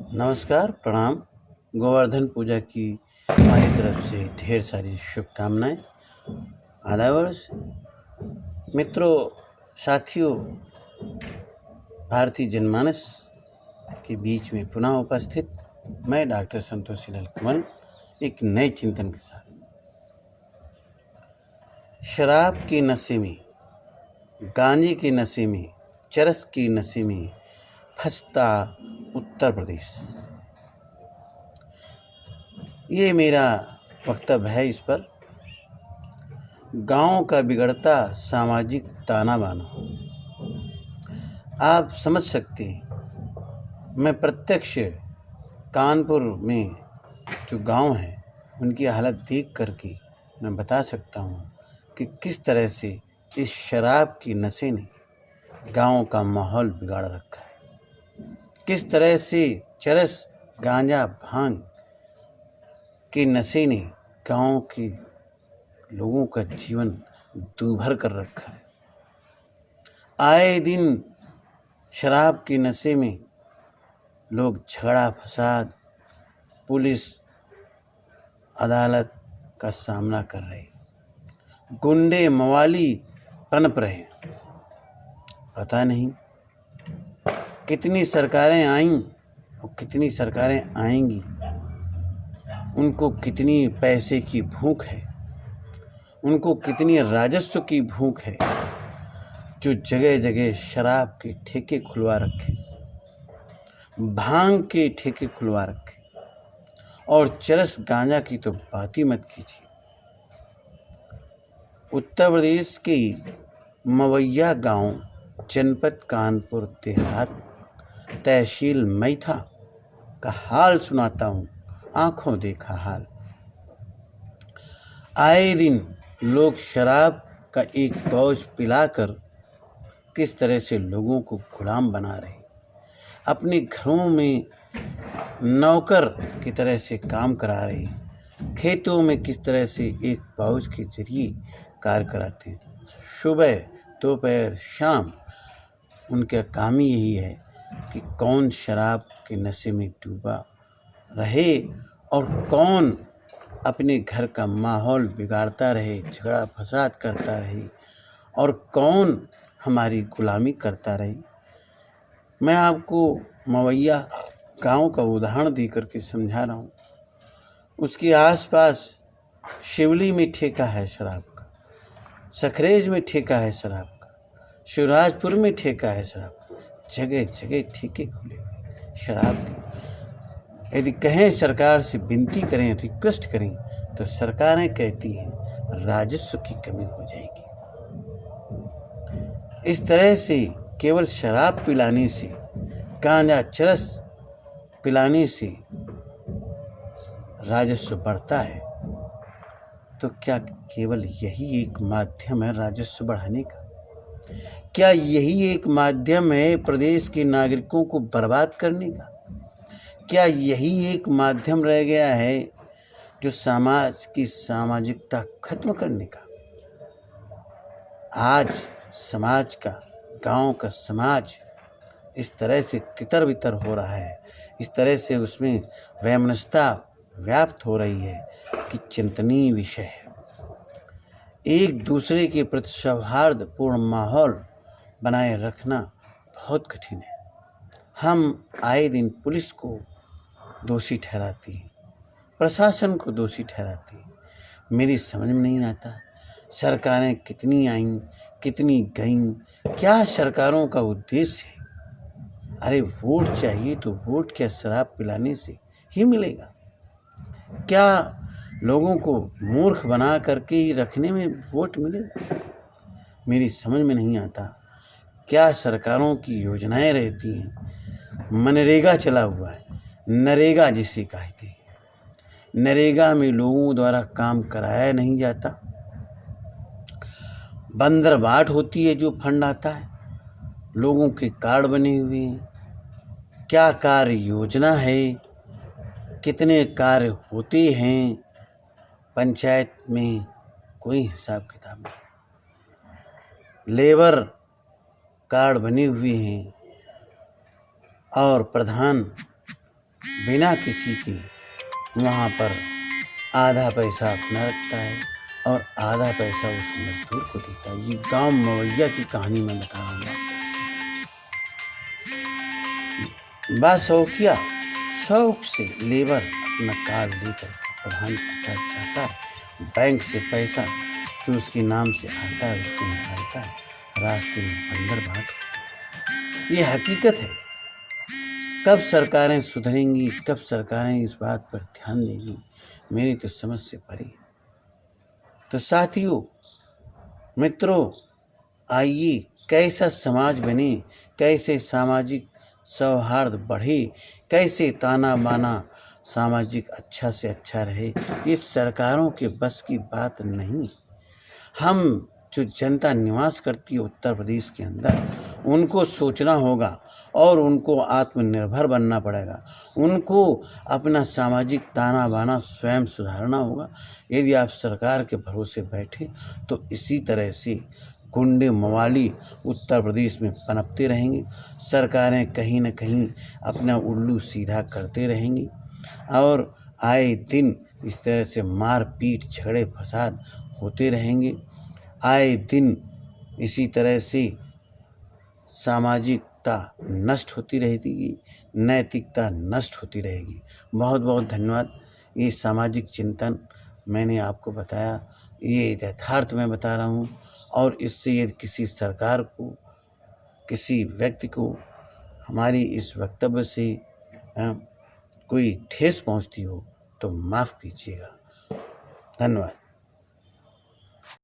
नमस्कार, प्रणाम। गोवर्धन पूजा की हमारी तरफ से ढेर सारी शुभकामनाएं। आदावर्ष मित्रों, साथियों, भारतीय जनमानस के बीच में पुनः उपस्थित मैं डॉक्टर संतोषी लाल कमल एक नए चिंतन के साथ। शराब के नशे में, गांजे के नशे में, चरस के नशे में फंसता उत्तर प्रदेश, ये मेरा वक्तव्य है। इस पर गांव का बिगड़ता सामाजिक ताना बाना आप समझ सकते हैं। मैं प्रत्यक्ष कानपुर में जो गांव है उनकी हालत देख करके मैं बता सकता हूं कि किस तरह से इस शराब की नशे ने गांव का माहौल बिगाड़ रखा है, किस तरह से चरस, गांजा, भांग के नशे ने गांव के लोगों का जीवन दूभर कर रखा है। आए दिन शराब के नशे में लोग झगड़ा फसाद, पुलिस, अदालत का सामना कर रहे, गुंडे मवाली पनप रहे। पता नहीं कितनी सरकारें आईं और कितनी सरकारें आएंगी, उनको कितनी पैसे की भूख है, उनको कितनी राजस्व की भूख है, जो जगह जगह शराब के ठेके खुलवा रखे, भांग के ठेके खुलवा रखे, और चरस गांजा की तो बात ही मत कीजिए। उत्तर प्रदेश के मवैया गांव, जनपद कानपुर देहात, तहसील मैथा का हाल सुनाता हूँ, आंखों देखा हाल। आए दिन लोग शराब का एक पौच पिलाकर किस तरह से लोगों को गुलाम बना रहे, अपने घरों में नौकर की तरह से काम करा रहे, खेतों में किस तरह से एक पाउच के जरिए कार्य कराते हैं। सुबह, दोपहर, शाम उनका काम ही यही है कि कौन शराब के नशे में डूबा रहे और कौन अपने घर का माहौल बिगाड़ता रहे, झगड़ा फसाद करता रहे, और कौन हमारी गुलामी करता रहे। मैं आपको मवैया गांव का उदाहरण देकर के समझा रहा हूँ। उसके आसपास शिवली में ठेका है शराब का, सखरेज में ठेका है शराब का, शिवराजपुर में ठेका है शराब का, जगह जगह ठेके खुले हुए शराब के। यदि कहें सरकार से विनती करें, रिक्वेस्ट करें, तो सरकारें कहती हैं राजस्व की कमी हो जाएगी। इस तरह से केवल शराब पिलाने से, गांजा चरस पिलाने से राजस्व बढ़ता है, तो क्या केवल यही एक माध्यम है राजस्व बढ़ाने का? क्या यही एक माध्यम है प्रदेश के नागरिकों को बर्बाद करने का? क्या यही एक माध्यम रह गया है जो समाज की सामाजिकता खत्म करने का? आज समाज का, गांव का समाज इस तरह से तितर बितर हो रहा है, इस तरह से उसमें वैमनस्यता व्याप्त हो रही है कि चिंतनीय विषय है। एक दूसरे के प्रति सौहार्दपूर्ण माहौल बनाए रखना बहुत कठिन है। हम आए दिन पुलिस को दोषी ठहराती हैं, प्रशासन को दोषी ठहराती हैं। मेरी समझ में नहीं आता सरकारें कितनी आईं, कितनी गईं, क्या सरकारों का उद्देश्य है? अरे वोट चाहिए तो वोट क्या शराब पिलाने से ही मिलेगा? क्या लोगों को मूर्ख बना करके ही रखने में वोट मिलेगा? मेरी समझ में नहीं आता। क्या सरकारों की योजनाएं रहती हैं? मनरेगा चला हुआ है, नरेगा जिसे कहते हैं, नरेगा में लोगों द्वारा काम कराया नहीं जाता। बंदरबाट होती है, जो फंड आता है, लोगों के कार्ड बने हुए हैं। क्या कार्य योजना है, कितने कार्य होते हैं पंचायत में, कोई हिसाब किताब नहीं। लेबर कार्ड बने हुए हैं और प्रधान बिना किसी के वहाँ पर आधा पैसा अपना रखता है और आधा पैसा उस मजदूर को देता है। ये गांव मवैया की कहानी मैं बता रहा हूँ आपको। बाशौकिया शौक से लेबर अपना कार लेकर प्रधान के साथ जाता है, बैंक से पैसा जो उसके नाम से आता है उसको निकालता है, रास्ते में बंदर भाग। ये हकीकत है। कब सरकारें सुधरेंगी, कब सरकारें इस बात पर ध्यान देंगी, मेरी तो समझ से परे। तो साथियों, मित्रों, आइए कैसा समाज बने, कैसे सामाजिक सौहार्द बढ़े, कैसे ताना बाना सामाजिक अच्छा से अच्छा रहे, ये सरकारों के बस की बात नहीं। हम जो जनता निवास करती है उत्तर प्रदेश के अंदर, उनको सोचना होगा और उनको आत्मनिर्भर बनना पड़ेगा। उनको अपना सामाजिक ताना बाना स्वयं सुधारना होगा। यदि आप सरकार के भरोसे बैठे तो इसी तरह से गुंडे मवाली उत्तर प्रदेश में पनपते रहेंगे। सरकारें कहीं न कहीं अपना उल्लू सीधा करते रहेंगी और आए दिन इस तरह से मारपीट झगड़े फसाद होते रहेंगे। आए दिन इसी तरह से सामाजिकता नष्ट होती रहेगी, नैतिकता नष्ट होती रहेगी। बहुत बहुत धन्यवाद। ये सामाजिक चिंतन मैंने आपको बताया, ये यथार्थ मैं बता रहा हूँ और इससे यदि किसी सरकार को, किसी व्यक्ति को हमारी इस वक्तव्य से कोई ठेस पहुँचती हो तो माफ़ कीजिएगा। धन्यवाद।